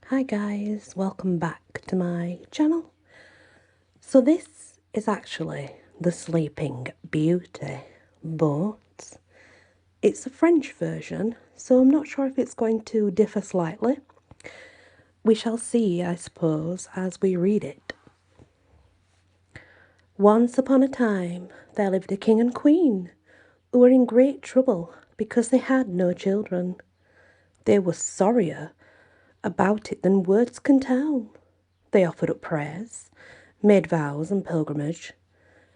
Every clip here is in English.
Hi guys, welcome back to my channel. So this is actually the Sleeping Beauty, but it's a French version, so I'm not sure if it's going to differ slightly. We shall see, I suppose, as we read it. Once upon a time, there lived a king and queen who were in great trouble because they had no children. They were sorrier about it than words can tell. They offered up prayers, made vows and pilgrimage,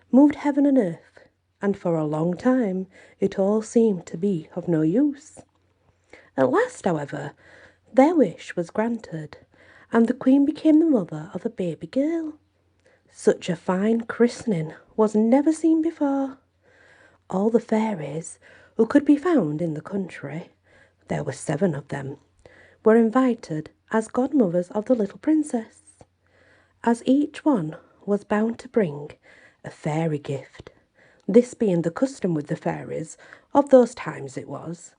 moved heaven and earth, and for a long time it all seemed to be of no use. At last, however, their wish was granted, and the queen became the mother of a baby girl. Such a fine christening was never seen before. All the fairies who could be found in the country, there were 7 of them, were invited as godmothers of the little princess, as each one was bound to bring a fairy gift. This being the custom with the fairies of those times it was.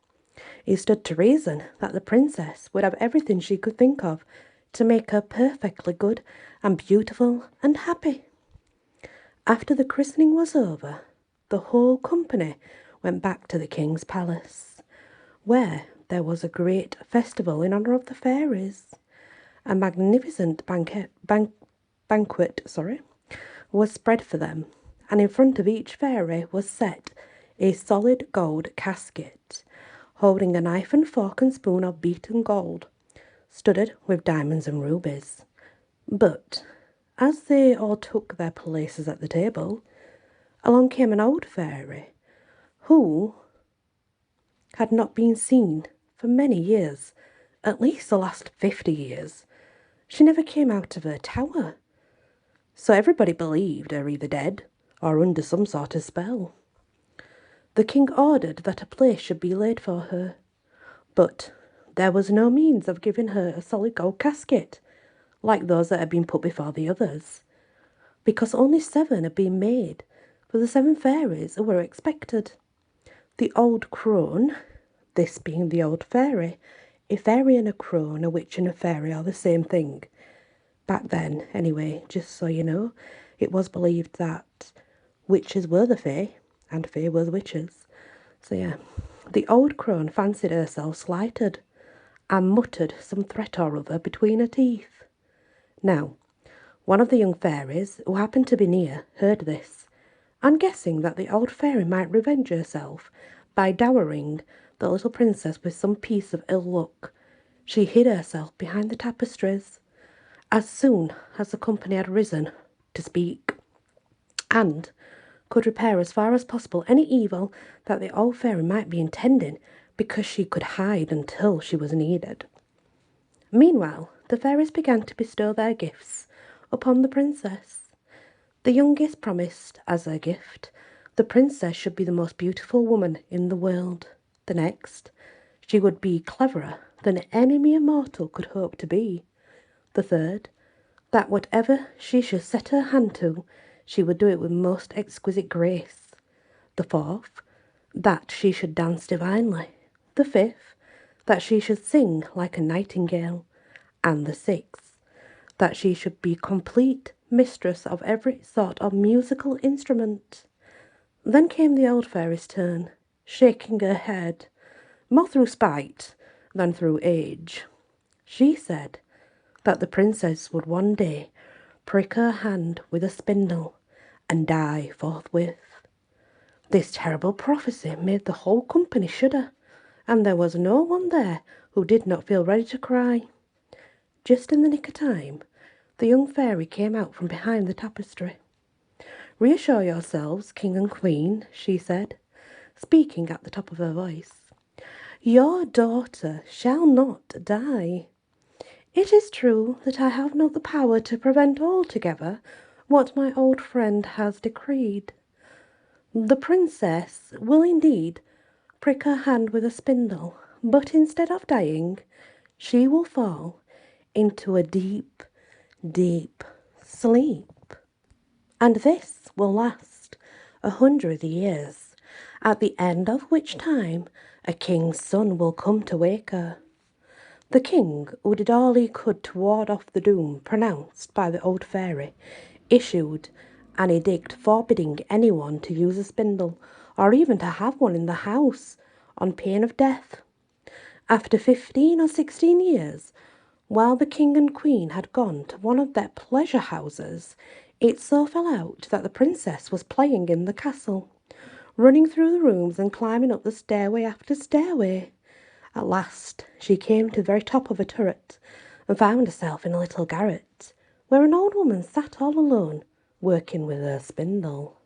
It stood to reason that the princess would have everything she could think of to make her perfectly good and beautiful and happy. After the christening was over, the whole company went back to the king's palace, where there was a great festival in honour of the fairies. A magnificent banquet was spread for them, and in front of each fairy was set a solid gold casket, holding a knife and fork and spoon of beaten gold, studded with diamonds and rubies. But as they all took their places at the table, along came an old fairy, who had not been seen for many years, at least the last 50 years. She never came out of her tower, so everybody believed her either dead or under some sort of spell. The king ordered that a place should be laid for her, but there was no means of giving her a solid gold casket, like those that had been put before the others, because only 7 had been made for the 7 fairies who were expected. The old crone, this being the old fairy, a fairy and a crone, a witch and a fairy are the same thing. Back then, anyway, just so you know, it was believed that witches were the fae, and fae were the witches. So yeah, the old crone fancied herself slighted, and muttered some threat or other between her teeth. Now, one of the young fairies, who happened to be near, heard this, and guessing that the old fairy might revenge herself by dowering the little princess with some piece of ill luck, she hid herself behind the tapestries as soon as the company had risen to speak, and could repair as far as possible any evil that the old fairy might be intending, because she could hide until she was needed. Meanwhile, the fairies began to bestow their gifts upon the princess. The youngest promised, as her gift, the princess should be the most beautiful woman in the world. The next, she would be cleverer than any mere mortal could hope to be. The third, that whatever she should set her hand to, she would do it with most exquisite grace. The fourth, that she should dance divinely. The fifth, that she should sing like a nightingale. And the sixth, that she should be complete mistress of every sort of musical instrument. Then came the old fairy's turn, shaking her head, more through spite than through age. She said that the princess would one day prick her hand with a spindle and die forthwith. This terrible prophecy made the whole company shudder, and there was no one there who did not feel ready to cry. Just in the nick of time, the young fairy came out from behind the tapestry. "Reassure yourselves, king and queen," she said, speaking at the top of her voice. "Your daughter shall not die. It is true that I have not the power to prevent altogether what my old friend has decreed. The princess will indeed prick her hand with a spindle, but instead of dying, she will fall into a deep, deep sleep. And this will last 100 years, at the end of which time a king's son will come to wake her. The king, who did all he could to ward off the doom pronounced by the old fairy, issued an edict forbidding anyone to use a spindle or even to have one in the house on pain of death. After 15 or 16 years, while the king and queen had gone to one of their pleasure houses, it so fell out that the princess was playing in the castle, running through the rooms and climbing up the stairway after stairway. At last she came to the very top of a turret and found herself in a little garret, where an old woman sat all alone, working with her spindle.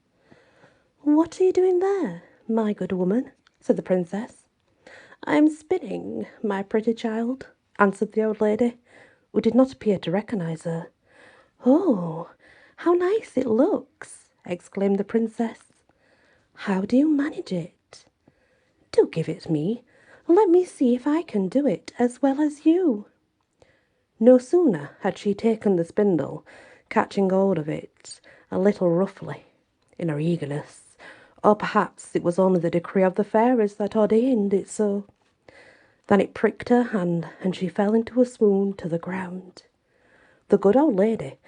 "What are you doing there, my good woman?" said the princess. "I am spinning, my pretty child," answered the old lady, who did not appear to recognise her. "Oh, how nice it looks!" exclaimed the princess. "How do you manage it? Do give it me. Let me see if I can do it as well as you." No sooner had she taken the spindle, catching hold of it a little roughly in her eagerness, or perhaps it was only the decree of the fairies that ordained it so, than it pricked her hand and she fell into a swoon to the ground. The good old lady,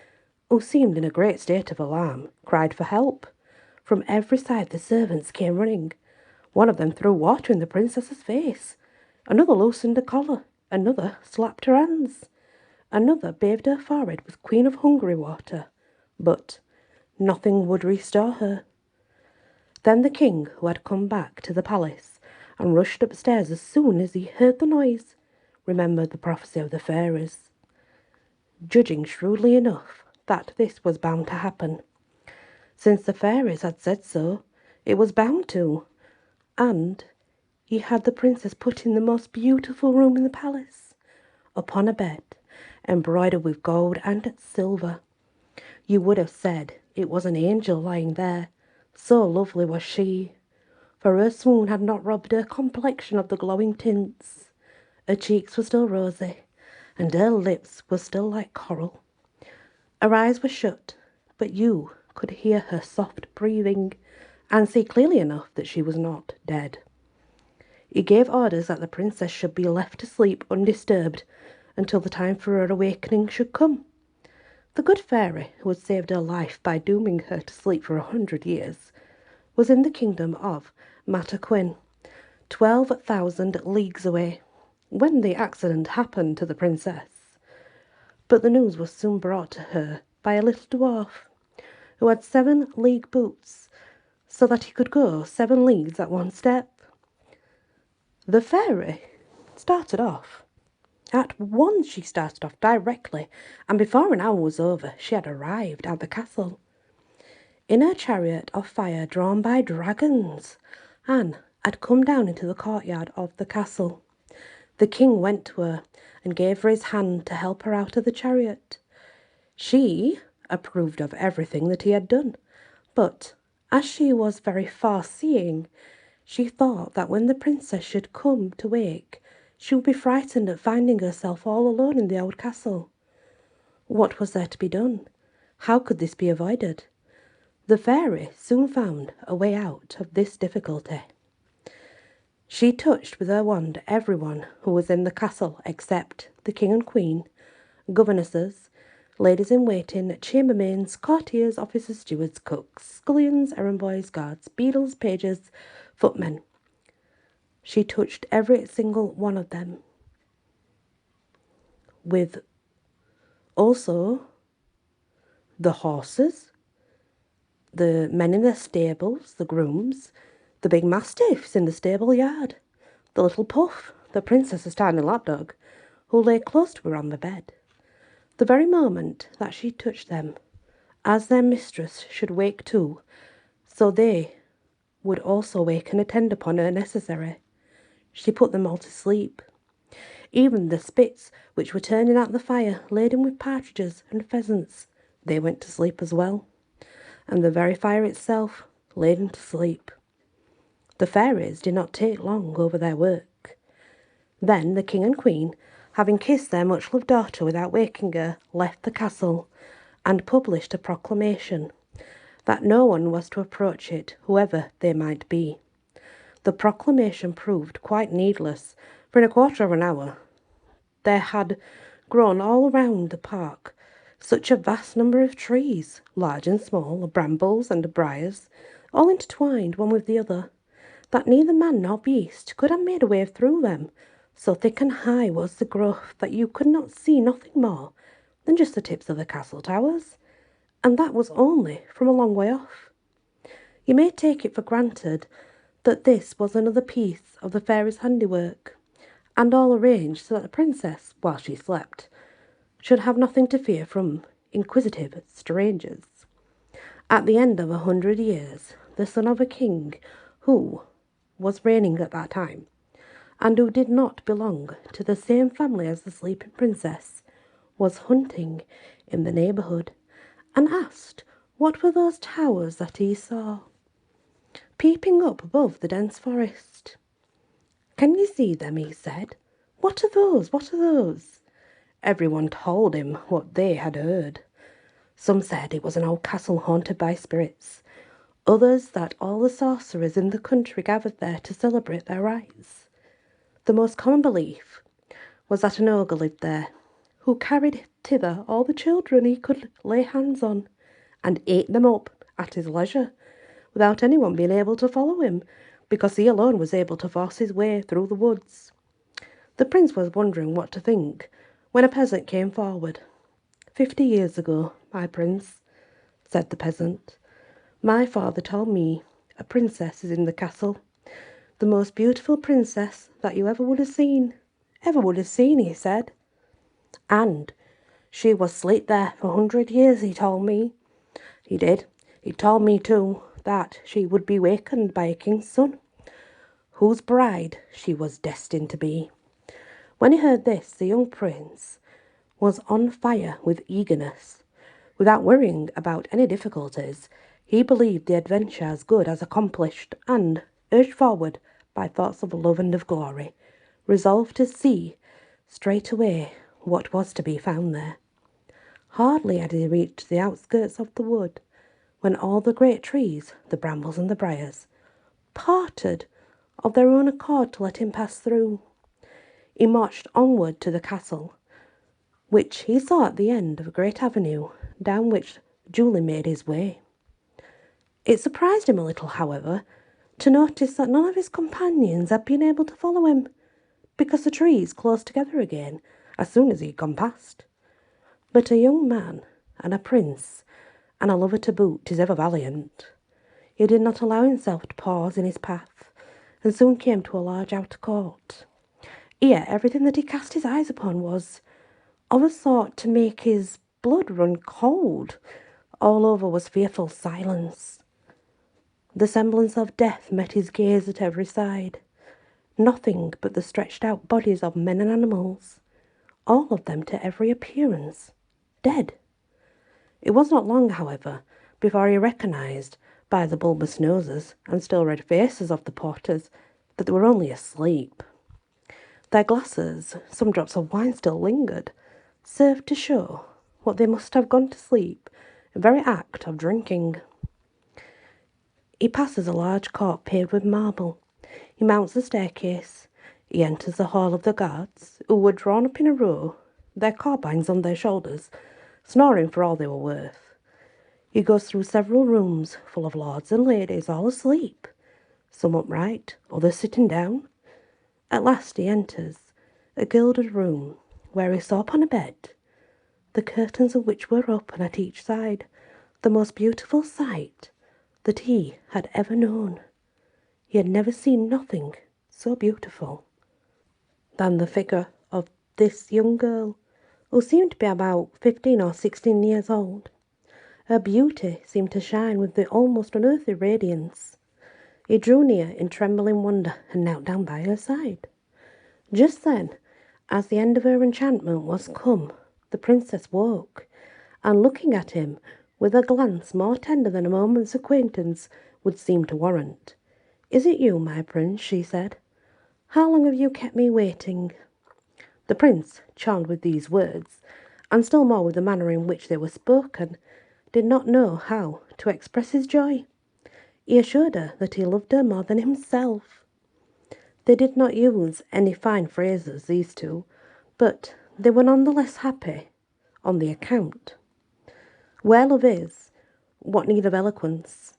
who seemed in a great state of alarm, cried for help. From every side the servants came running. One of them threw water in the princess's face. Another loosened her collar. Another slapped her hands. Another bathed her forehead with Queen of Hungary water. But nothing would restore her. Then the king, who had come back to the palace and rushed upstairs as soon as he heard the noise, remembered the prophecy of the fairies, judging shrewdly enough that this was bound to happen. Since the fairies had said so, it was bound to, and he had the princess put in the most beautiful room in the palace, upon a bed embroidered with gold and silver. You would have said it was an angel lying there, so lovely was she, for her swoon had not robbed her complexion of the glowing tints. Her cheeks were still rosy, and her lips were still like coral. Her eyes were shut, but you could hear her soft breathing, and see clearly enough that she was not dead. He gave orders that the princess should be left to sleep undisturbed until the time for her awakening should come. The good fairy, who had saved her life by dooming her to sleep for 100 years, was in the kingdom of Mataquin, 12,000 leagues away, when the accident happened to the princess. But the news was soon brought to her by a little dwarf, who had 7-league boots, so that he could go 7 leagues at one step. The fairy started off. At once she started off directly, and before an hour was over, she had arrived at the castle, in her chariot of fire drawn by dragons, and had come down into the courtyard of the castle. The king went to her and gave her his hand to help her out of the chariot. She approved of everything that he had done, but as she was very far-seeing, she thought that when the princess should come to wake, she would be frightened at finding herself all alone in the old castle. What was there to be done? How could this be avoided? The fairy soon found a way out of this difficulty. She touched with her wand everyone who was in the castle except the king and queen, governesses, ladies-in-waiting, chambermaids, courtiers, officers, stewards, cooks, scullions, errand boys, guards, beadles, pages, footmen. She touched every single one of them, with also the horses, the men in their stables, the grooms, the big mastiffs in the stable yard, the little Puff, the princess's tiny lapdog, who lay close to her on the bed. The very moment that she touched them, as their mistress should wake too, so they would also wake and attend upon her necessary. She put them all to sleep. Even the spits which were turning out the fire, laden with partridges and pheasants, they went to sleep as well, and the very fire itself laden to sleep. The fairies did not take long over their work. Then the king and queen, having kissed their much-loved daughter without waking her, left the castle, and published a proclamation that no one was to approach it, whoever they might be. The proclamation proved quite needless, for in a quarter of an hour there had grown all around the park such a vast number of trees, large and small, brambles and briars, all intertwined one with the other, that neither man nor beast could have made a way through them. So thick and high was the growth that you could not see nothing more than just the tips of the castle towers, and that was only from a long way off. You may take it for granted that this was another piece of the fairy's handiwork, and all arranged so that the princess, while she slept, should have nothing to fear from inquisitive strangers. At the end of 100 years, the son of a king who was reigning at that time, and who did not belong to the same family as the sleeping princess, was hunting in the neighbourhood, and asked what were those towers that he saw, peeping up above the dense forest. "Can you see them?" he said. "What are those? What are those?" Everyone told him what they had heard. Some said it was an old castle haunted by spirits. Others that all the sorcerers in the country gathered there to celebrate their rites. The most common belief was that an ogre lived there, who carried thither all the children he could lay hands on, and ate them up at his leisure, without anyone being able to follow him, because he alone was able to force his way through the woods. The prince was wondering what to think, when a peasant came forward. 50 years ago, my prince," said the peasant, "my father told me a princess is in the castle, the most beautiful princess that you ever would have seen, he said. And she was sleep there for 100 years, he told me. He did. He told me, too, that she would be wakened by a king's son, whose bride she was destined to be." When he heard this, the young prince was on fire with eagerness. Without worrying about any difficulties, he believed the adventure as good as accomplished, and, urged forward by thoughts of love and of glory, resolved to see straight away what was to be found there. Hardly had he reached the outskirts of the wood, when all the great trees, the brambles and the briars, parted of their own accord to let him pass through. He marched onward to the castle, which he saw at the end of a great avenue, down which Julie made his way. It surprised him a little, however, to notice that none of his companions had been able to follow him, because the trees closed together again as soon as he had gone past. But a young man, and a prince, and a lover to boot, is ever valiant. He did not allow himself to pause in his path, and soon came to a large outer court. Here everything that he cast his eyes upon was of a sort to make his blood run cold. All over was fearful silence. The semblance of death met his gaze at every side. Nothing but the stretched out bodies of men and animals, all of them to every appearance dead. It was not long, however, before he recognised, by the bulbous noses and still red faces of the porters, that they were only asleep. Their glasses, some drops of wine still lingered, served to show what they must have gone to sleep in very act of drinking. He passes a large court paved with marble. He mounts the staircase. He enters the hall of the guards, who were drawn up in a row, their carbines on their shoulders, snoring for all they were worth. He goes through several rooms full of lords and ladies, all asleep, some upright, others sitting down. At last he enters a gilded room, where he saw upon a bed, the curtains of which were open at each side, the most beautiful sight that he had ever known. He had never seen nothing so beautiful than the figure of this young girl, who seemed to be about 15 or 16 years old. Her beauty seemed to shine with the almost unearthly radiance. He drew near in trembling wonder and knelt down by her side. Just then, as the end of her enchantment was come, the princess woke, and looking at him with a glance more tender than a moment's acquaintance would seem to warrant. "Is it you, my prince?" she said. "How long have you kept me waiting?" The prince, charmed with these words, and still more with the manner in which they were spoken, did not know how to express his joy. He assured her that he loved her more than himself. They did not use any fine phrases, these two, but they were none the less happy on the account. Where love is, what need of eloquence?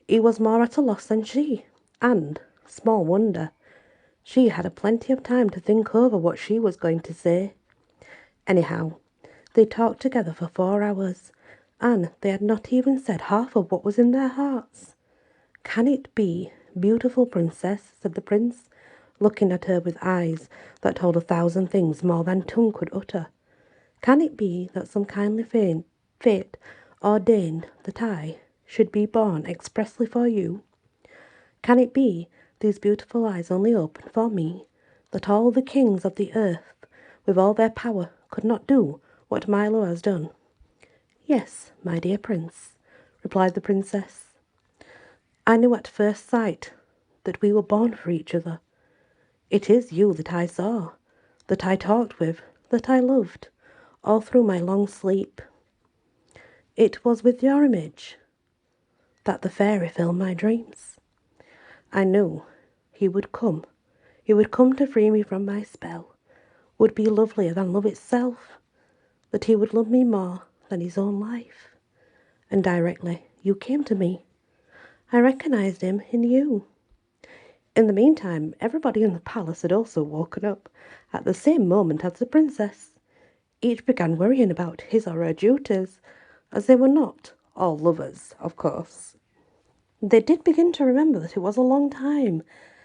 He was more at a loss than she, and, small wonder, she had a plenty of time to think over what she was going to say. Anyhow, they talked together for 4 hours, and they had not even said half of what was in their hearts. "Can it be, beautiful princess?" said the prince, looking at her with eyes that told 1,000 things more than tongue could utter. "Can it be that some kindly fate ordained that I should be born expressly for you? Can it be these beautiful eyes only opened for me, that all the kings of the earth, with all their power, could not do what Milo has done?" "Yes, my dear prince," replied the princess. "I knew at first sight that we were born for each other. It is you that I saw, that I talked with, that I loved, all through my long sleep. It was with your image that the fairy filled my dreams. I knew he would come. He would come to free me from my spell, would be lovelier than love itself, that he would love me more than his own life. And directly you came to me, I recognized him in you." In the meantime, everybody in the palace had also woken up at the same moment as the princess. Each began worrying about his or her duties, as they were not all lovers, of course. They did begin to remember that it was a long time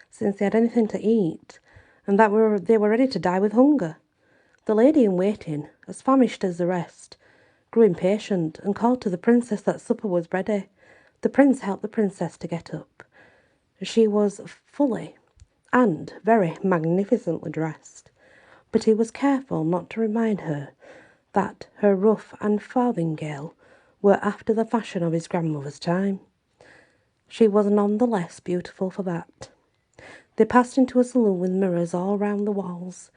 since they had anything to eat, and that they were ready to die with hunger. The lady in waiting, as famished as the rest, grew impatient and called to the princess that supper was ready. The prince helped the princess to get up. She was fully and very magnificently dressed, but he was careful not to remind her that her ruff and farthingale were after the fashion of his grandmother's time. She was none the less beautiful for that. They passed into a saloon with mirrors all round the walls,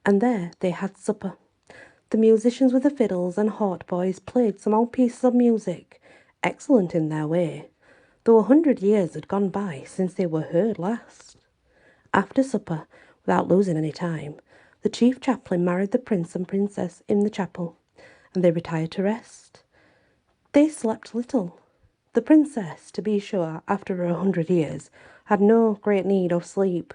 and there they had supper. The musicians with the fiddles and hautboys played some old pieces of music, excellent in their way, though 100 years had gone by since they were heard last. After supper, without losing any time, the chief chaplain married the prince and princess in the chapel, and they retired to rest. They slept little. The princess, to be sure, after her 100 years, had no great need of sleep,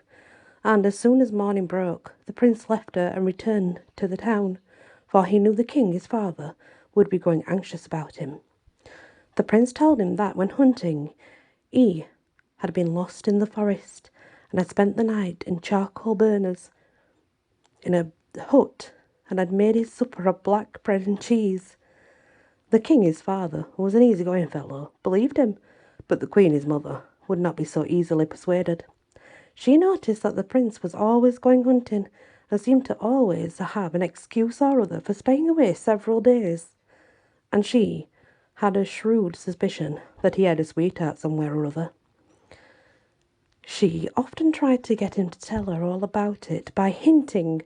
and as soon as morning broke, the prince left her and returned to the town, for he knew the king, his father, would be growing anxious about him. The prince told him that when hunting, he had been lost in the forest and had spent the night in charcoal burners in a hut and had made his supper of black bread and cheese. The king, his father, who was an easygoing fellow, believed him, but the queen, his mother, would not be so easily persuaded. She noticed that the prince was always going hunting and seemed to always have an excuse or other for staying away several days, and she had a shrewd suspicion that he had a sweetheart somewhere or other. She often tried to get him to tell her all about it by hinting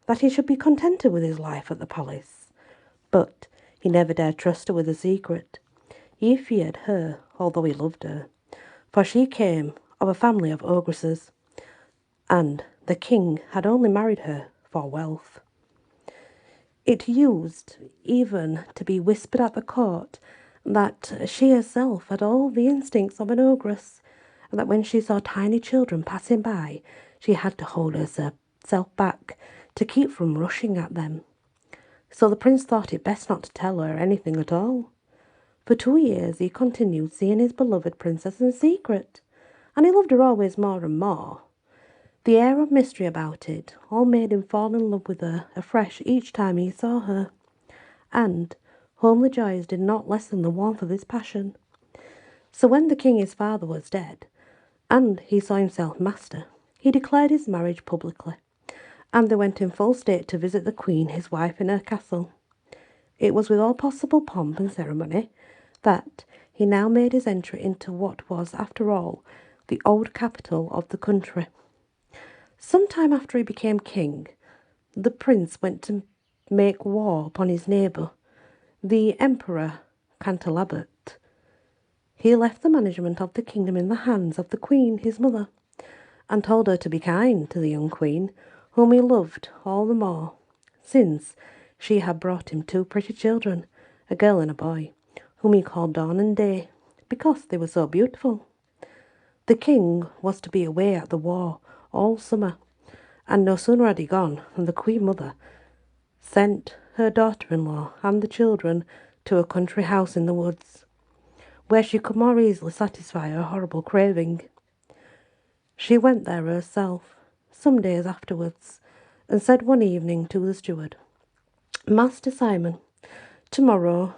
that he should be contented with his life at the palace, but he never dared trust her with a secret. He feared her, although he loved her, for she came of a family of ogresses, and the king had only married her for wealth. It used even to be whispered at the court that she herself had all the instincts of an ogress, and that when she saw tiny children passing by, she had to hold herself back to keep from rushing at them. So the prince thought it best not to tell her anything at all. For 2 years he continued seeing his beloved princess in secret, and he loved her always more and more. The air of mystery about it all made him fall in love with her afresh each time he saw her, and homely joys did not lessen the warmth of his passion. So when the king his father was dead, and he saw himself master, he declared his marriage publicly, and they went in full state to visit the queen, his wife, in her castle. It was with all possible pomp and ceremony that he now made his entry into what was, after all, the old capital of the country. Some time after he became king, the prince went to make war upon his neighbour, the Emperor Cantalabert. He left the management of the kingdom in the hands of the queen, his mother, and told her to be kind to the young queen, whom he loved all the more. since she had brought him 2 pretty children, a girl and a boy, whom he called Dawn and Day, because they were so beautiful. The king was to be away at the war all summer, and no sooner had he gone than the Queen Mother sent her daughter-in-law and the children to a country house in the woods, where she could more easily satisfy her horrible craving. She went there herself some days afterwards, and said one evening to the steward, "Master Simon, tomorrow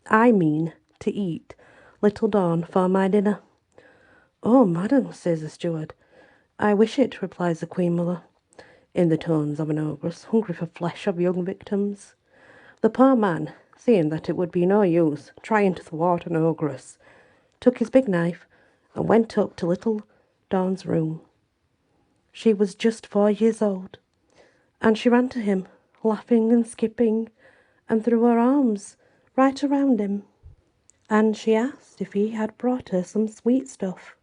I mean to eat little Dawn for my dinner." "Oh, madam," says the steward. "I wish it," replies the Queen Mother, in the tones of an ogress hungry for flesh of young victims. The poor man, seeing that it would be no use trying to thwart an ogress, took his big knife and went up to little Dawn's room. She was just 4 years old, and she ran to him, laughing and skipping, and threw her arms right around him, and she asked if he had brought her some sweet stuff.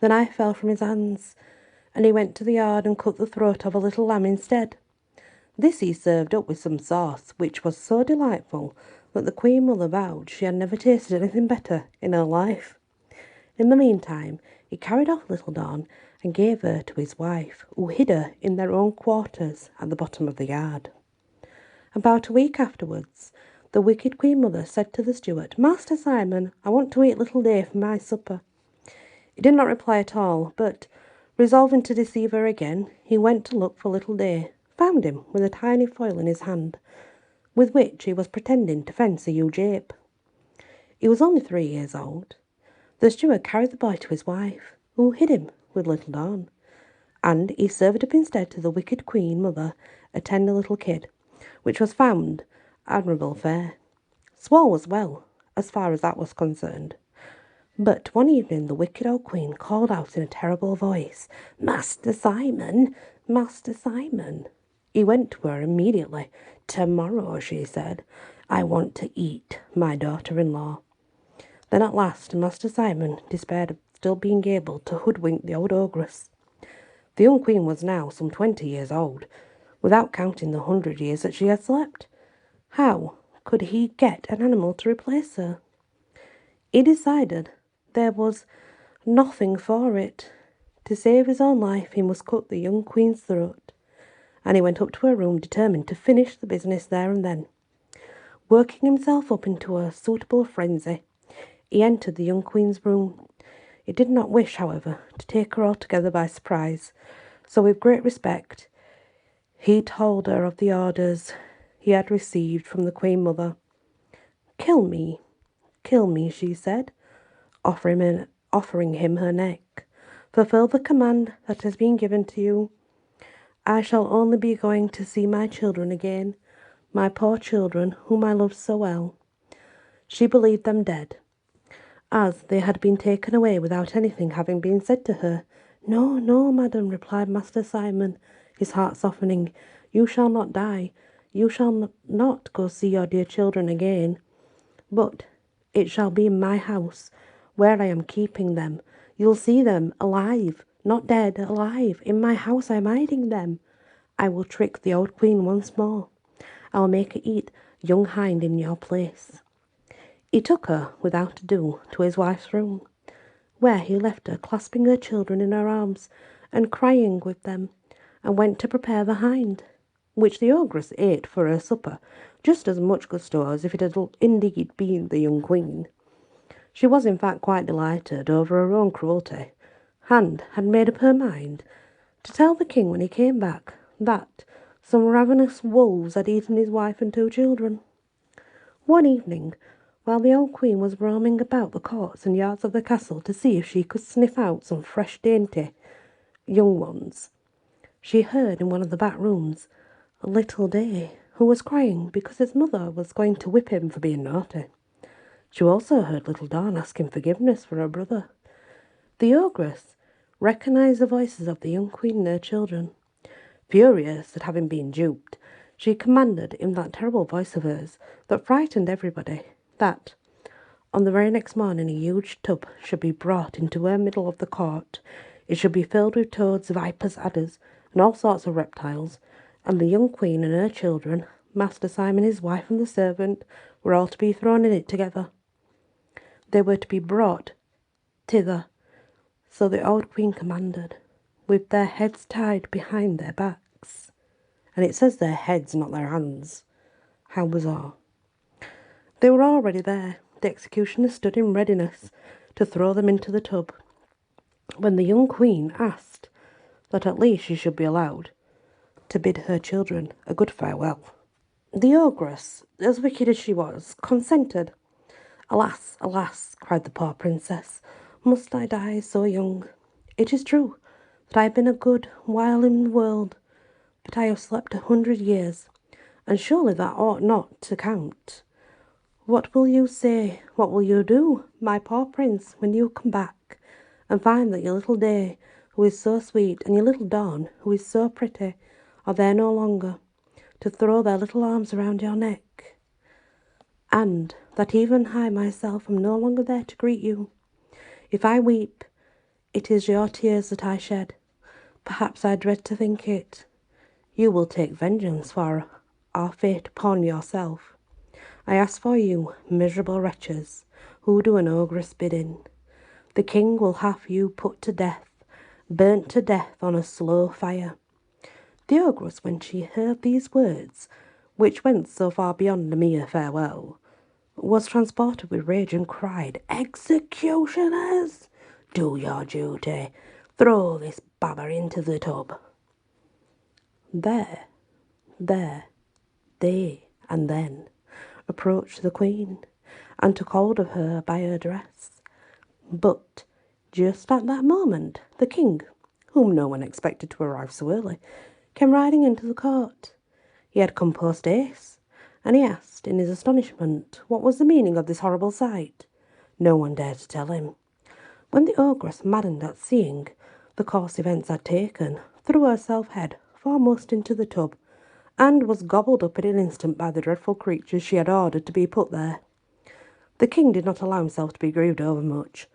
The knife fell from his hands, and he went to the yard and cut the throat of a little lamb instead. This he served up with some sauce, which was so delightful that the Queen Mother vowed she had never tasted anything better in her life. In the meantime, he carried off little Dawn and gave her to his wife, who hid her in their own quarters at the bottom of the yard. About a week afterwards, the wicked Queen Mother said to the steward, "Master Simon, I want to eat little Day for my supper." He did not reply at all, but, resolving to deceive her again, he went to look for little Day, found him with a tiny foil in his hand, with which he was pretending to fence a huge ape. He was only 3 years old. The steward carried the boy to his wife, who hid him with little Dawn, and he served up instead to the wicked Queen Mother a tender little kid, which was found admirable fare. Swall was well, as far as that was concerned. But one evening the wicked old queen called out in a terrible voice, "Master Simon, Master Simon." He went to her immediately. "Tomorrow," she said, "I want to eat my daughter-in-law." Then at last Master Simon despaired of still being able to hoodwink the old ogress. The young queen was now some 20 years old, without counting the 100 years that she had slept. How could he get an animal to replace her? He decided there was nothing for it. To save his own life, he must cut the young queen's throat, and he went up to her room determined to finish the business there and then. Working himself up into a suitable frenzy, he entered the young queen's room. He did not wish, however, to take her altogether by surprise, so with great respect, he told her of the orders he had received from the Queen Mother. Kill me, she said, offering him her neck. "Fulfill the command that has been given to you. I shall only be going to see my children again, my poor children whom I loved so well." She believed them dead, as they had been taken away without anything having been said to her. "No, no, madam," replied Master Simon, his heart softening. "You shall not die. You shall not go see your dear children again. But it shall be in my house, where I am keeping them. You'll see them alive, not dead, alive. In my house I am hiding them. I will trick the old queen once more. I will make her eat young hind in your place." He took her, without ado, to his wife's room, where he left her clasping her children in her arms and crying with them, and went to prepare the hind, which the ogress ate for her supper, just as much gusto as if it had indeed been the young queen. She was in fact quite delighted over her own cruelty, and had made up her mind to tell the king when he came back that some ravenous wolves had eaten his wife and 2 children. One evening, while the old queen was roaming about the courts and yards of the castle to see if she could sniff out some fresh dainty young ones, she heard in one of the back rooms a little Day, who was crying because his mother was going to whip him for being naughty. She also heard little Dawn asking forgiveness for her brother. The ogress recognised the voices of the young queen and her children. Furious at having been duped, she commanded in that terrible voice of hers that frightened everybody that on the very next morning a huge tub should be brought into her middle of the court. It should be filled with toads, vipers, adders, and all sorts of reptiles, and the young queen and her children, Master Simon, his wife, and the servant were all to be thrown in it together. They were to be brought thither, so the old queen commanded, with their heads tied behind their backs. And it says their heads, not their hands. How bizarre. They were already there. The executioner stood in readiness to throw them into the tub, when the young queen asked that at least she should be allowed to bid her children a good farewell. The ogress, as wicked as she was, consented. Alas, alas, cried the poor princess, must I die so young? It is true that I have been a good while in the world, but I have slept 100 years, and surely that ought not to count. What will you say, what will you do, my poor prince, when you come back, and find that your little Day, who is so sweet, and your little Dawn, who is so pretty, are there no longer, to throw their little arms around your neck? And that even I myself am no longer there to greet you. If I weep, it is your tears that I shed. Perhaps I dread to think it. You will take vengeance for our fate upon yourself. I ask for you, miserable wretches, who do an ogress bidding. The king will have you put to death, burnt to death on a slow fire. The ogress, when she heard these words, which went so far beyond a mere farewell, was transported with rage and cried, Executioners, do your duty. Throw this babber into the tub. There, they, and then, approached the queen, and took hold of her by her dress. But just at that moment, the king, whom no one expected to arrive so early, came riding into the court. He had come post-haste, and he asked, in his astonishment, what was the meaning of this horrible sight. No one dared to tell him. When the ogress, maddened at seeing the course events had taken, threw herself head foremost into the tub, and was gobbled up in an instant by the dreadful creatures she had ordered to be put there. The king did not allow himself to be grieved over much.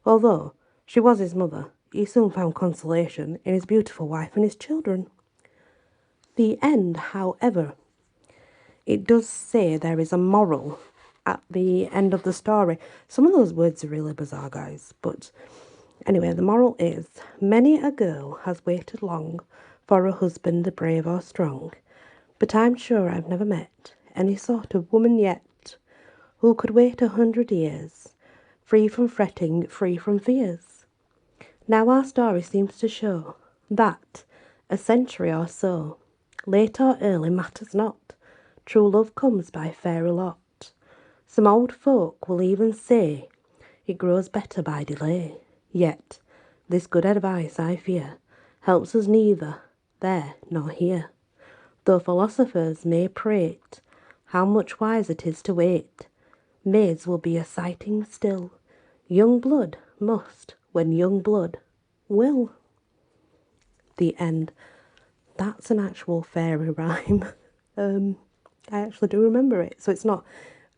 Although she was his mother, he soon found consolation in his beautiful wife and his children. The end, however, it does say there is a moral at the end of the story. Some of those words are really bizarre, guys, but anyway, the moral is, many a girl has waited long for a husband brave or strong, but I'm sure I've never met any sort of woman yet who could wait 100 years, free from fretting, free from fears. Now our story seems to show that a century or so, late or early matters not, true love comes by fairy lot. Some old folk will even say it grows better by delay. Yet this good advice, I fear, helps us neither there nor here. Though philosophers may prate how much wiser 'tis to wait, maids will be a sighting still. Young blood must when young blood will. The end. That's an actual fairy rhyme. I actually do remember it. So it's not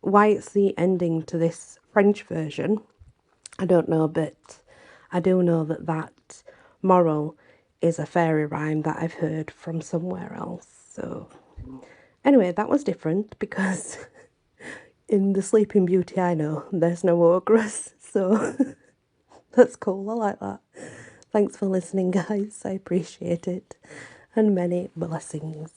why it's the ending to this French version. I don't know, but I do know that that moral is a fairy rhyme that I've heard from somewhere else. So anyway, that was different because in the Sleeping Beauty I know there's no ogress. So that's cool. I like that. Thanks for listening, guys. I appreciate it. And many blessings.